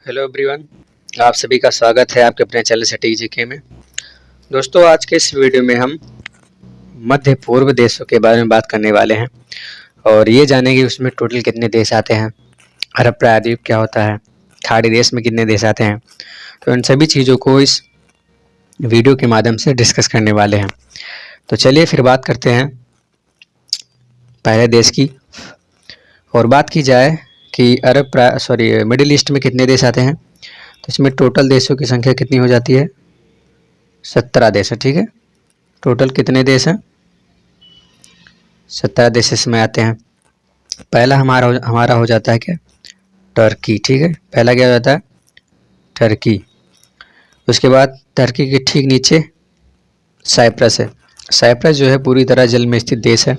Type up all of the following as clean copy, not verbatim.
Hello everyone, आप सभी का स्वागत है आपके अपने चैनल सटीक जीके में। दोस्तों, आज के इस वीडियो में हम मध्य पूर्व देशों के बारे में बात करने वाले हैं और ये जानेंगे उसमें टोटल कितने देश आते हैं, अरब प्रायद्वीप क्या होता है, खाड़ी देश में कितने देश आते हैं। तो इन सभी चीज़ों को इस वीडियो के माध्यम से डिस्कस करने वाले हैं। तो चलिए फिर बात करते हैं पहले देश की। और बात की जाए कि मिडिल ईस्ट में कितने देश आते हैं, तो इसमें टोटल देशों की संख्या कितनी हो जाती है, 17 देश है। ठीक है, टोटल कितने देश हैं, 17 देश इसमें आते हैं। पहला हमारा हो जाता है क्या, टर्की। ठीक है, पहला क्या हो जाता है, टर्की। उसके बाद टर्की के ठीक नीचे साइप्रस है। साइप्रस जो है पूरी तरह जल में स्थित देश है।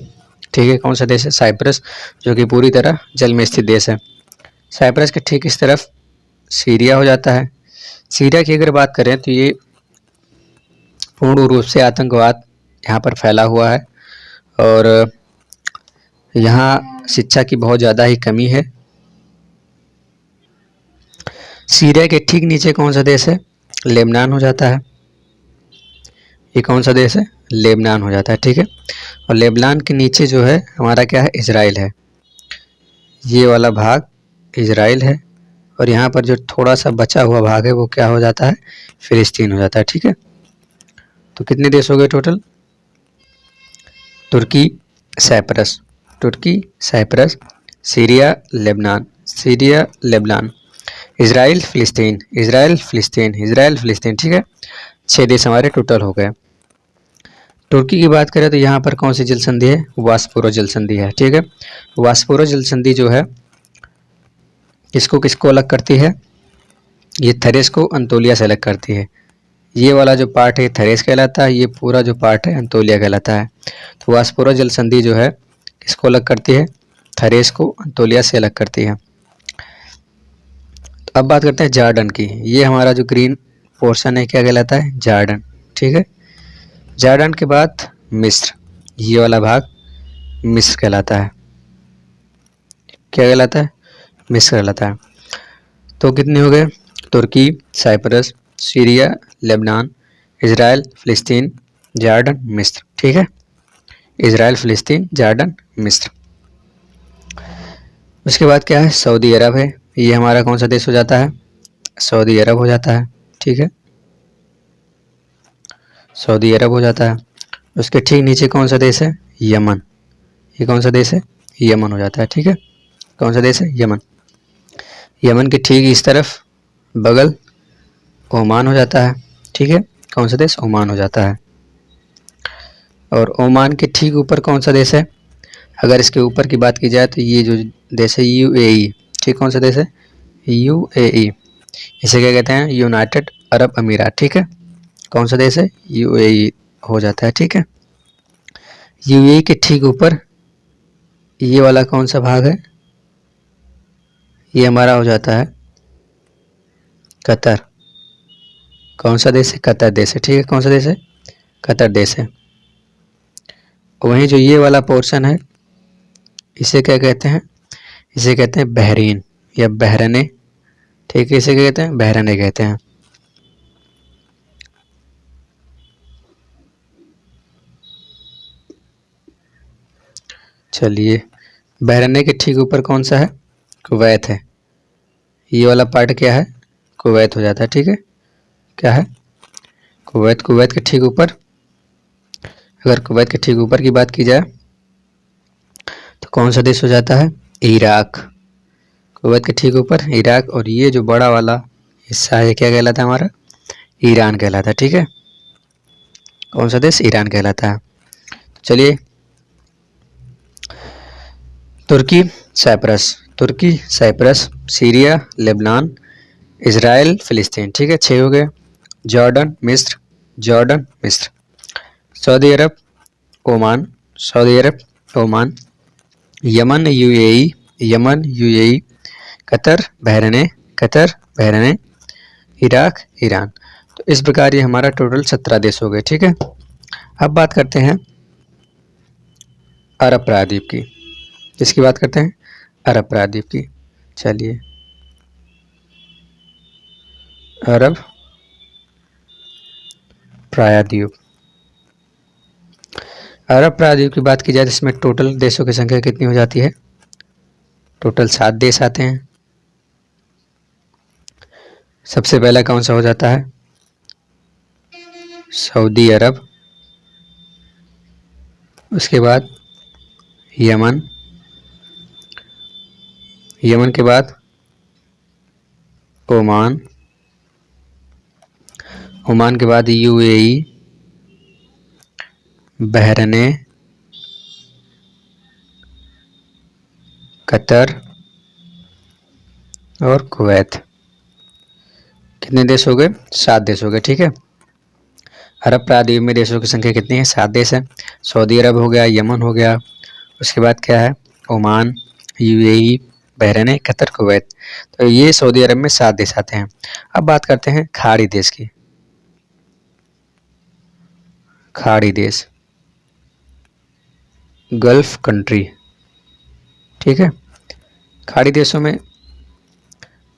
ठीक है, कौन सा देश है, साइप्रस, जो कि पूरी तरह जल में स्थित देश है। साइप्रस के ठीक इस तरफ सीरिया हो जाता है। सीरिया की अगर बात करें तो ये पूर्ण रूप से आतंकवाद यहाँ पर फैला हुआ है और यहाँ शिक्षा की बहुत ज़्यादा ही कमी है। सीरिया के ठीक नीचे कौन सा देश है, लेबनान हो जाता है। ये कौन सा देश है, लेबनान हो जाता है। ठीक है, और लेबनान के नीचे जो है हमारा क्या है, इजराइल है। ये वाला भाग इजराइल है और यहाँ पर जो थोड़ा सा बचा हुआ भाग है वो क्या हो जाता है, फिलिस्तीन हो जाता है। ठीक है, तो कितने देश हो गए टोटल, तुर्की, साइप्रस, तुर्की, Cyprus, Syria, Lebanon, Syria, Lebanon, Israel, फिलिस्तीन, इजराइल, फिलिस्तीन, इजराइल, फिलिस्तीन। ठीक है, 6 देश हमारे टोटल हो गए। तुर्की की बात करें तो यहाँ पर कौन सी जल संधि है, वास्पोरो जल संधि है। ठीक है, वास्पोरो जल संधि जो है इसको किसको अलग करती है, ये थरेस को अंतोलिया से अलग करती है। ये वाला जो पार्ट है थरेस कहलाता है, ये पूरा जो पार्ट है अंतोलिया कहलाता है। तो वास्पोरो जल संधि जो है किसको अलग करती है, थरेस को अंतोलिया से अलग करती है। तो अब बात करते हैं जॉर्डन की। ये हमारा जो ग्रीन पोर्शन है क्या कहलाता है, जॉर्डन। ठीक है, जॉर्डन के बाद मिस्र, ये वाला भाग मिस्र कहलाता है। क्या कहलाता है, मिस्र कहलाता है। तो कितने हो गए, तुर्की, साइप्रस, सीरिया, लेबनान, इजराइल, फिलिस्तीन, जॉर्डन, मिस्र। ठीक है, इजराइल, फिलिस्तीन, जॉर्डन, मिस्र। उसके बाद क्या है, सऊदी अरब है। ये हमारा कौन सा देश हो जाता है, सऊदी अरब हो जाता है। ठीक है, सऊदी अरब हो जाता है। उसके ठीक नीचे कौन सा देश है, यमन। ये कौन सा देश है, यमन हो जाता है। ठीक है, कौन सा देश है, यमन। यमन के ठीक इस तरफ बगल ओमान हो जाता है। ठीक है, कौन सा देश, ओमान हो जाता है। और ओमान के ठीक ऊपर कौन सा देश है, अगर इसके ऊपर की बात की जाए तो ये जो देश है यूएई। ठीक, कौन सा देश है, यूएई। इसे क्या कहते हैं, यूनाइटेड अरब अमीरात। ठीक है, कौन सा देश है, यूएई हो जाता है। ठीक है, यूएई के ठीक ऊपर ये वाला कौन सा भाग है, ये हमारा हो जाता है कतर। कौन सा देश है, कतर देश है। ठीक है, कौन सा देश है, कतर देश है। वहीं जो ये वाला पोर्शन है इसे क्या कहते हैं, इसे कहते हैं बहरीन या बहरने। ठीक है, इसे क्या कहते हैं, बहरने कहते हैं। चलिए, बहरने के ठीक ऊपर कौन सा है, कुवैत है। ये वाला पार्ट क्या है, कुवैत हो जाता है। ठीक है, क्या है, कुवैत। कुवैत के ठीक ऊपर, अगर कुवैत के ठीक ऊपर की बात की जाए तो कौन सा देश हो जाता है, इराक। कुवैत के ठीक ऊपर इराक, और ये जो बड़ा वाला हिस्सा है क्या कहलाता है हमारा, ईरान कहलाता है। ठीक है, कौन सा देश, ईरान कहलाता है। चलिए, तुर्की, साइप्रस, तुर्की, साइप्रस, सीरिया, लेबनान, इजराइल, फिलिस्तीन। ठीक है, 6 हो गए। जॉर्डन, मिस्र, जॉर्डन, मिस्र, Saudi Arab, Oman, Saudi Arab, Oman, Yemen, UAE, Yemen, UAE, Qatar, Bahrain, Qatar, Bahrain, Iraq, Iran. तो इस प्रकार ये हमारा टोटल 17 देश हो गए। ठीक है, अब बात करते हैं अरब प्रायद्वीप की। इसकी बात करते हैं अरब प्रायद्वीप की। चलिए, अरब प्रायद्वीप। अरब प्रायद्वीप की बात की जाए तो इसमें टोटल देशों की संख्या कितनी हो जाती है? टोटल 7 देश आते हैं। सबसे पहला कौन सा हो जाता है? सऊदी अरब, उसके बाद यमन, यमन के बाद ओमान, ओमान के बाद यूएई, बहरीन, कतर और कुवैत। कितने देश हो गए? 7 देश हो गए, ठीक है। अरब प्रायद्वीप में देशों की संख्या कितनी है? 7 देश है। सऊदी अरब हो गया, यमन हो गया, उसके बाद क्या है? Oman, UAE, Bahrain, Qatar, Kuwait. तो ये सऊदी अरब में 7 देश आते हैं। अब बात करते हैं खाड़ी देश की। खाड़ी देश, गल्फ कंट्री, ठीक है। खाड़ी देशों में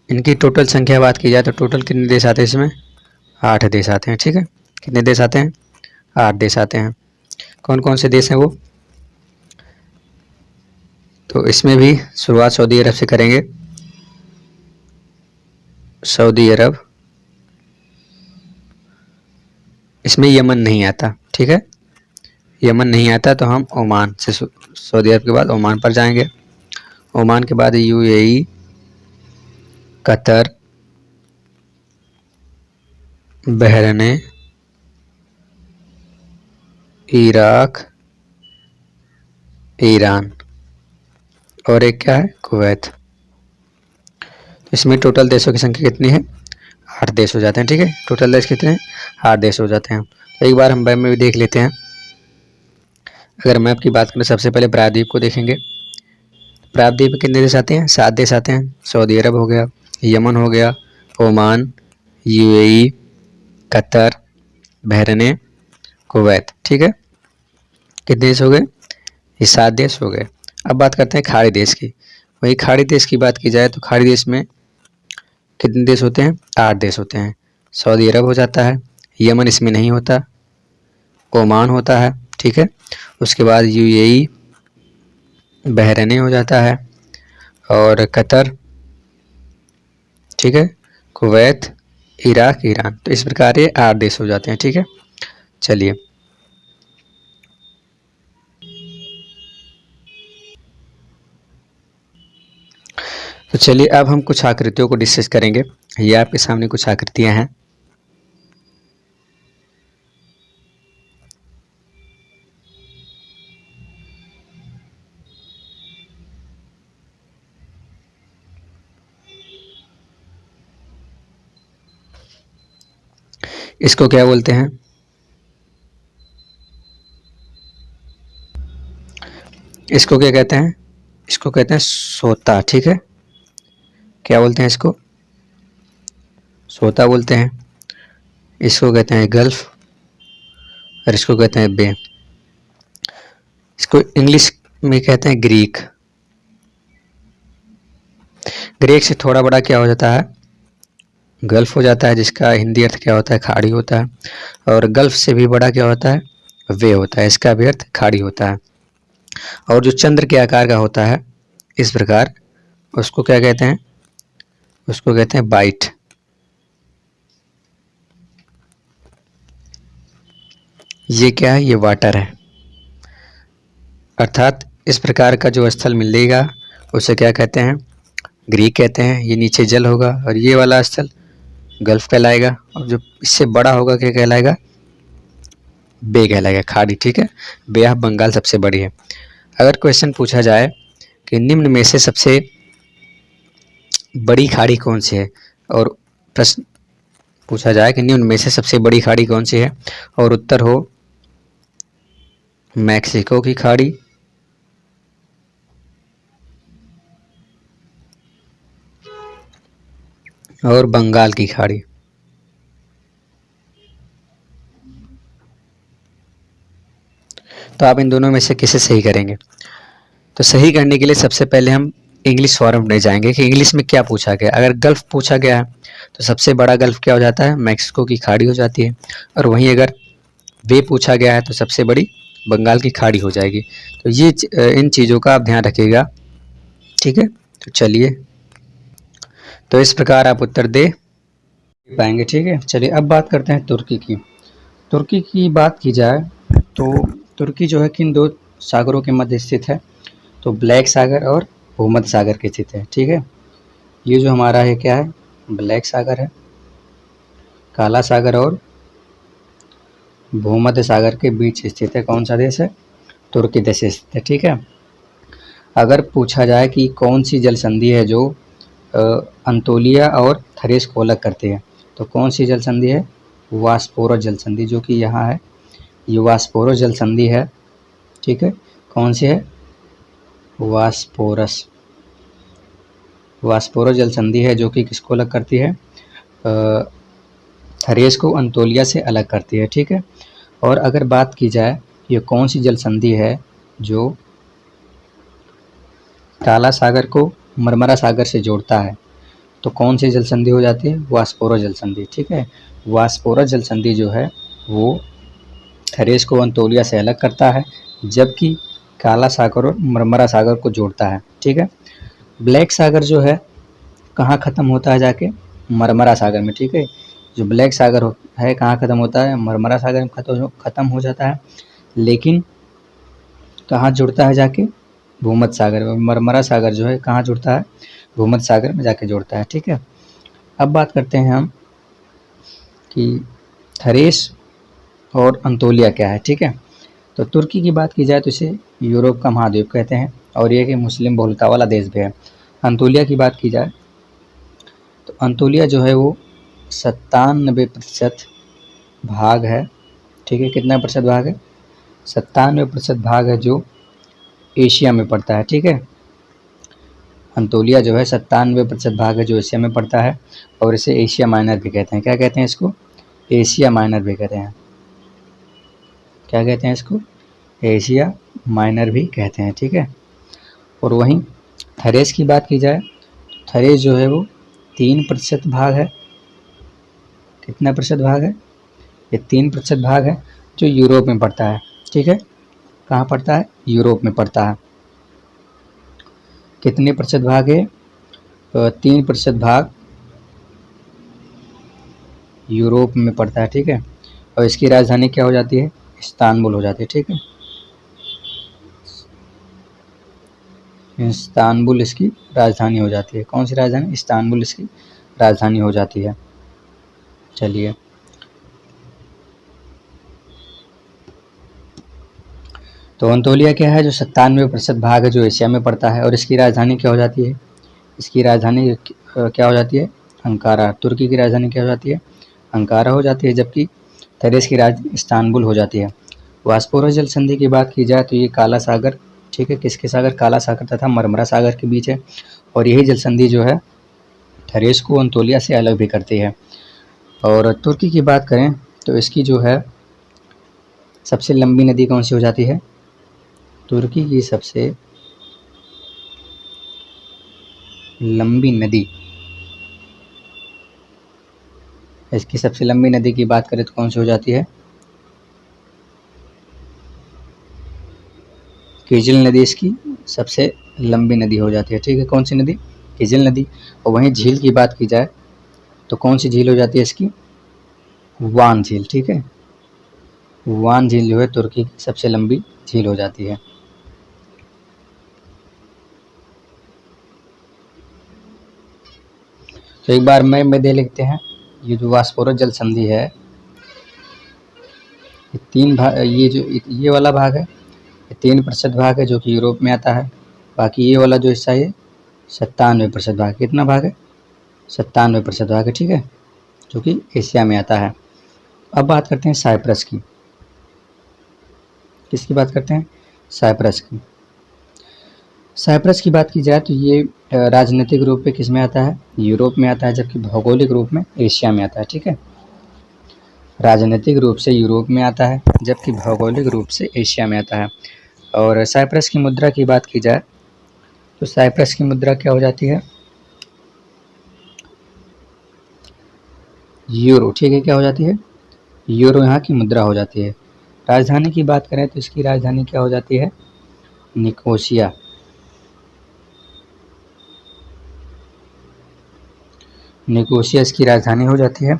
इनकी टोटल संख्या बात की जाए तो टोटल कितने देश आते हैं इसमें? 8 देश आते हैं, ठीक है। कितने देश आते हैं? 8 देश आते हैं। कौन कौन से देश हैं वो? तो इसमें भी शुरुआत सऊदी अरब से करेंगे। सऊदी अरब, इसमें यमन नहीं आता, ठीक है। यमन नहीं आता तो हम ओमान से, सऊदी अरब के बाद ओमान पर जाएंगे। ओमान के बाद UAE, Qatar, Bahrain, Iraq, Iran और एक क्या है? कुवैत। इसमें टोटल देशों की संख्या कितनी है? 8 देश हो जाते हैं, ठीक है। टोटल देश कितने हैं? 8 देश हो जाते हैं। तो एक बार हम मैप में भी देख लेते हैं। अगर मैप की बात करें सबसे पहले प्रायद्वीप को देखेंगे। प्रायद्वीप में कितने देश आते हैं? 7 देश आते हैं। सऊदी अरब हो गया, यमन हो गया, Oman, UAE, Qatar, Bahrain, Kuwait, ठीक है। कितने देश हो गए? ये 7 देश हो गए। अब बात करते हैं खाड़ी देश की। वही खाड़ी देश की बात की जाए तो खाड़ी देश में कितने देश होते हैं? 8 देश होते हैं। सऊदी अरब हो जाता है, यमन इसमें नहीं होता, ओमान होता है, ठीक है। उसके बाद यूएई, बहरीन हो जाता है और कतर, ठीक है, कुवैत, इराक, ईरान। तो इस प्रकार ये 8 देश हो जाते हैं, ठीक है। चलिए तो चलिए अब हम कुछ आकृतियों को डिस्कस करेंगे। ये आपके सामने कुछ आकृतियां हैं। इसको क्या बोलते हैं? इसको क्या कहते हैं? इसको कहते हैं सोता, ठीक है। क्या बोलते हैं इसको? सोता बोलते हैं। इसको कहते हैं गल्फ और इसको कहते हैं बे। इसको इंग्लिश में कहते हैं ग्रीक। ग्रीक से थोड़ा बड़ा क्या हो जाता है? गल्फ हो जाता है, जिसका हिंदी अर्थ क्या होता है? खाड़ी होता है। और गल्फ से भी बड़ा क्या होता है? वे होता है, इसका भी अर्थ खाड़ी होता है। और जो चंद्र के आकार का होता है इस प्रकार, उसको क्या कहते हैं? उसको कहते हैं बाइट। ये क्या है? ये वाटर है। अर्थात इस प्रकार का जो स्थल मिलेगा उसे क्या कहते हैं? ग्रीक कहते हैं। ये नीचे जल होगा और ये वाला स्थल गल्फ कहलाएगा। और जो इससे बड़ा होगा क्या कहलाएगा? बे कहलाएगा, खाड़ी, ठीक है। बे ऑफ बंगाल सबसे बड़ी है। अगर क्वेश्चन पूछा जाए कि निम्न में से सबसे बड़ी खाड़ी कौन सी है, और प्रश्न पूछा जाए कि निम्न में से सबसे बड़ी खाड़ी कौन सी है, और उत्तर हो मैक्सिको की खाड़ी, और बंगाल की खाड़ी। तो आप इन दोनों में से किसे सही करेंगे? तो सही करने के लिए सबसे पहले हम इंग्लिश फॉर्म में जाएंगे कि इंग्लिश में क्या पूछा गया। अगर गल्फ पूछा गया है तो सबसे बड़ा गल्फ क्या हो जाता है, मैक्सिको की खाड़ी हो जाती है। और वहीं अगर बे पूछा गया है तो सबसे बड़ी बंगाल की खाड़ी हो जाएगी। तो ये इन चीज़ों का आप ध्यान रखिएगा, ठीक है। तो चलिए, तो इस प्रकार आप उत्तर दे पाएंगे, ठीक है। चलिए अब बात करते हैं तुर्की की। तुर्की की बात की जाए तो तुर्की जो है किन दो सागरों के मध्य स्थित है, तो ब्लैक सागर और भूमध्य सागर के स्थित है, ठीक है। ये जो हमारा है क्या है, ब्लैक सागर है, काला सागर और भूमध्य सागर के बीच स्थित है। कौन सा देश है, तुर्की देश स्थित है, ठीक है। अगर पूछा जाए कि कौन सी जल संधि है जो अंतोलिया और थरेस को अलग करती है, तो कौन सी जल संधि है, वास्पोरस जल संधि, जो कि यहाँ है, ये वास्पोरस जल संधि है, ठीक है। कौन सी है, वास्पोरस जल संधि है, जो कि किसको अलग करती है, थरेस को अंतोलिया से अलग करती है, ठीक है। और अगर बात की जाए ये कौन सी जल संधि है जो काला सागर को मरमरा सागर से जोड़ता है, तो कौन सी जल संधि हो जाती है, वास्पोरस जल संधि, ठीक है। वास्पोरस जल संधि जो है वो थरेस को अंतोलिया से अलग करता है, जबकि काला सागर और मरमरा सागर को जोड़ता है, ठीक है। ब्लैक सागर जो है कहाँ ख़त्म होता है जाके, मरमरा सागर में, ठीक है। जो ब्लैक सागर है कहाँ ख़त्म होता है, मरमरा सागर में ख़त्म हो जाता है, लेकिन कहाँ जुड़ता है जाके, भूमध्य सागर में। मरमरा सागर जो है कहाँ जुड़ता है, भूमध्य सागर में जाके जुड़ता है, ठीक है। अब बात करते हैं हम कि थरेस और अंतोलिया क्या है, ठीक है। तो तुर्की की बात की जाए तो इसे यूरोप का महाद्वीप कहते हैं और ये कि मुस्लिम बहुलता वाला देश भी है। अंतोलिया की बात की जाए तो अंतोलिया जो है वो 97% भाग है, ठीक है। कितना प्रतिशत भाग है, 97% भाग है जो एशिया में पड़ता है, ठीक है। अंतोलिया जो है 97% भाग है जो एशिया में पड़ता है और इसे एशिया माइनर भी कहते हैं। क्या कहते हैं इसको, एशिया माइनर भी कहते हैं। क्या कहते हैं इसको, एशिया माइनर भी कहते हैं, ठीक है। और वहीं थरेस की बात की जाए, थरेस जो है वो 3% भाग है। कितना प्रतिशत भाग है, ये 3% भाग है जो यूरोप में पड़ता है, ठीक है। कहाँ पड़ता है, यूरोप में पड़ता है। कितने प्रतिशत भाग है, 3% भाग यूरोप में पड़ता है, ठीक है। और इसकी राजधानी क्या हो जाती है, इस्तांबुल हो जाती है, ठीक है। इस्तांबुल इसकी राजधानी हो जाती है। कौन सी राजधानी, इस्तांबुल इसकी राजधानी हो जाती है। चलिए, तो अंतोलिया क्या है, जो 97% भाग है जो एशिया में पड़ता है और इसकी राजधानी क्या हो जाती है, इसकी राजधानी क्या हो जाती है, अंकारा। तुर्की की राजधानी क्या हो जाती है, अंकारा हो जाती है, जबकि थरेस की राजधानी इस्तांबुल हो जाती है। वास्पोरस जल संधि की बात की जाए तो ये काला सागर, ठीक है, किसके सागर, काला सागर तथा मरमरा सागर के बीच है और यही जल संधि जो है थरेस को अंतोलिया से अलग भी करती है। और तुर्की की बात करें तो इसकी जो है सबसे लंबी नदी कौन सी हो जाती है, तुर्की की सबसे लंबी नदी, इसकी सबसे लंबी नदी की बात करें तो कौन सी हो जाती है, किजिल नदी इसकी सबसे लंबी नदी हो जाती है, ठीक है। कौन सी नदी, किजिल नदी। और वहीं झील की बात की जाए तो कौन सी झील हो जाती है इसकी, वान झील, ठीक है। वान झील जो है तुर्की की सबसे लंबी झील हो जाती है। तो एक बार में दे लिखते हैं, ये जो वास्पोरस जल संधि है ये 3 भाग, ये जो ये वाला भाग है ये 3% भाग है जो कि यूरोप में आता है। बाकी ये वाला जो हिस्सा है 97% भाग, कितना भाग है, 97% भाग है, ठीक है, जो कि एशिया में आता है। अब बात करते हैं साइप्रस की। किसकी बात करते हैं, साइप्रस की। साइप्रस की बात की जाए तो ये राजनीतिक रूप में किस में आता है, यूरोप में आता है, जबकि भौगोलिक रूप में एशिया में आता है, ठीक है। राजनीतिक रूप से यूरोप में आता है जबकि भौगोलिक रूप से एशिया में आता है। और साइप्रस की मुद्रा की बात की जाए तो साइप्रस की मुद्रा क्या हो जाती है? यूरो, ठीक है, क्या हो जाती है? यूरो यहाँ की मुद्रा हो जाती है। राजधानी की बात करें तो इसकी राजधानी क्या हो जाती है? निकोसिया। निकोसिया इसकी राजधानी हो जाती है।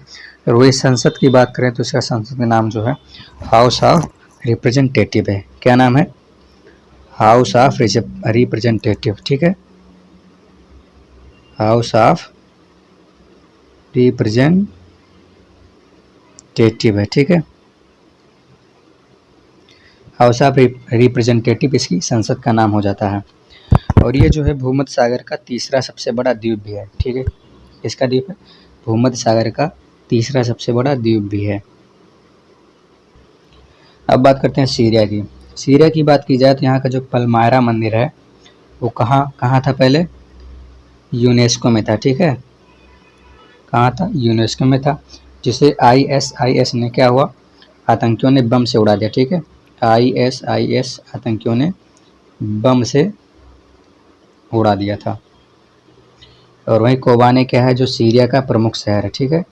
और वही संसद की बात करें तो इसका संसद का नाम जो है हाउस ऑफ रिप्रेजेंटेटिव है। क्या नाम है? हाउस ऑफ रिप्रेजेंटेटिव, ठीक है, हाउस ऑफ रिप्रेजेंटेटिव है, ठीक है, हाउस ऑफ रिप्रेजेंटेटिव इसकी संसद का नाम हो जाता है। और ये जो है भूमध्य सागर का तीसरा सबसे बड़ा द्वीप भी है, ठीक है, इसका द्वीप है भूमध्य सागर का तीसरा सबसे बड़ा द्वीप भी है। अब बात करते हैं सीरिया की। सीरिया की बात की जाए तो यहाँ का जो पलमायरा मंदिर है वो कहाँ था? पहले यूनेस्को में था, ठीक है, कहाँ था? यूनेस्को में था, जिसे ISIS ने क्या हुआ? आतंकियों ने बम से उड़ा दिया, ठीक है, ISIS आतंकियों ने बम से उड़ा दिया था। और वहीं कोबाने क्या है? जो सीरिया का प्रमुख शहर है, ठीक है,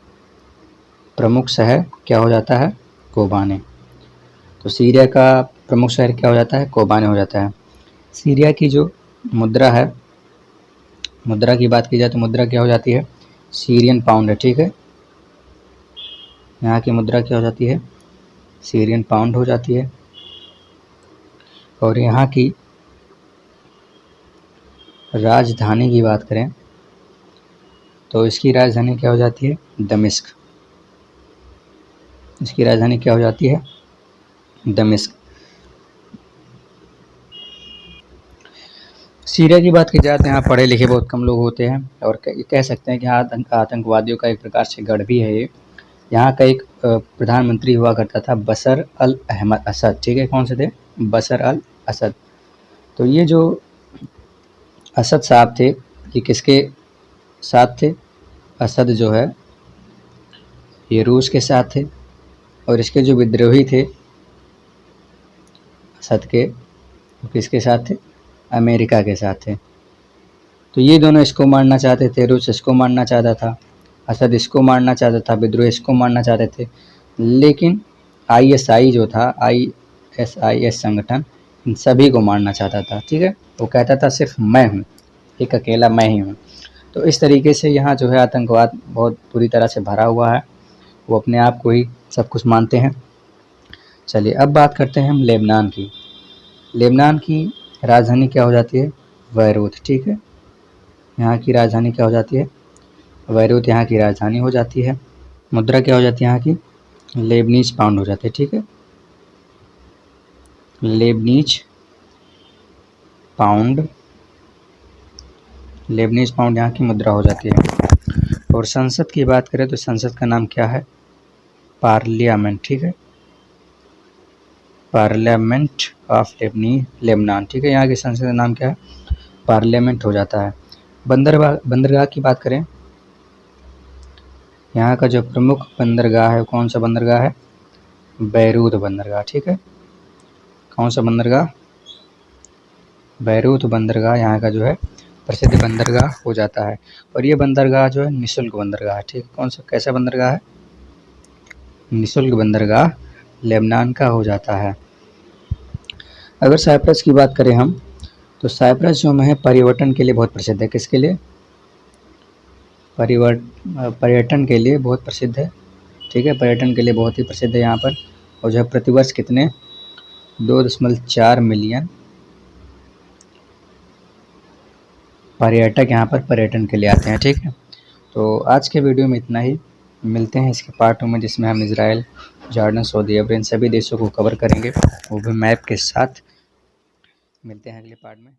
प्रमुख शहर क्या हो जाता है? कोबाने। तो सीरिया का प्रमुख शहर क्या हो जाता है? कोबाने हो जाता है। सीरिया की जो मुद्रा है, मुद्रा की बात की जाए तो मुद्रा क्या हो जाती है? सीरियन पाउंड है, ठीक है, यहाँ की मुद्रा क्या हो जाती है? सीरियन पाउंड हो जाती है। और यहाँ की राजधानी की बात करें तो इसकी राजधानी क्या हो जाती है? दमिश्क। इसकी राजधानी क्या हो जाती है? दमिश्क। सीरिया की बात की जाए तो यहाँ पढ़े लिखे बहुत कम लोग होते हैं और कह सकते हैं कि आतंकवादियों का एक प्रकार से गढ़ भी है ये। यहाँ का एक प्रधानमंत्री हुआ करता था बशर अल अहमद असद, ठीक है, कौन से थे? बशर अल असद। तो ये जो असद साहब थे ये किसके साथ थे? असद जो है ये रूस के साथ थे और इसके जो विद्रोही थे असद के, वो किसके साथ थे? अमेरिका के साथ थे। तो ये दोनों इसको मारना चाहते थे, रूस इसको मारना चाहता था, असद इसको मारना चाहता था, विद्रोही इसको मारना चाहते थे। लेकिन ISI जो था, ISIS संगठन इन सभी को मारना चाहता था, ठीक है, वो कहता था सिर्फ मैं हूँ, एक अकेला मैं ही हूँ। तो इस तरीके से यहाँ जो है आतंकवाद बहुत बुरी तरह से भरा हुआ है, वो अपने आप को ही सब कुछ मानते हैं। चलिए अब बात करते हैं हम लेबनान की। लेबनान की राजधानी क्या हो जाती है? बैरूत, ठीक है, यहाँ की राजधानी क्या हो जाती है? बैरूत यहाँ की राजधानी हो जाती है। मुद्रा क्या हो जाती है यहाँ की? लेबनीज पाउंड हो जाते हैं, ठीक है, लेबनीज पाउंड, लेबनीज पाउंड यहाँ की मुद्रा हो जाती है। और संसद की बात करें तो संसद का नाम क्या है? पार्लियामेंट, ठीक है, पार्लियामेंट ऑफ लेबनान, ठीक है, यहाँ की संसद का नाम क्या है? पार्लियामेंट हो जाता है। बंदरगाह की बात करें, यहाँ का जो प्रमुख बंदरगाह है कौन सा बंदरगाह है? बैरूत बंदरगाह, ठीक है, कौन सा बंदरगाह? बैरूत बंदरगाह यहाँ का जो है प्रसिद्ध बंदरगाह हो जाता है। और ये बंदरगाह जो है निःशुल्क बंदरगाह है, ठीक है, कौन सा कैसा बंदरगाह है? निःशुल्क बंदरगाह लेबनान का हो जाता है। अगर साइप्रस की बात करें हम तो साइप्रस जो है पर्यटन के लिए बहुत प्रसिद्ध है। किसके लिए? पर्यटन के लिए बहुत प्रसिद्ध है, ठीक है, पर्यटन के लिए बहुत ही प्रसिद्ध है यहाँ पर। और जो है प्रतिवर्ष कितने 2.4 मिलियन पर्यटक यहाँ पर पर्यटन के लिए आते हैं, ठीक है। तो आज के वीडियो में इतना ही, मिलते हैं इसके पार्ट 2 में जिसमें हम इजराइल, जॉर्डन, सऊदी अरब इन सभी देशों को कवर करेंगे, वो भी मैप के साथ। मिलते हैं अगले पार्ट में।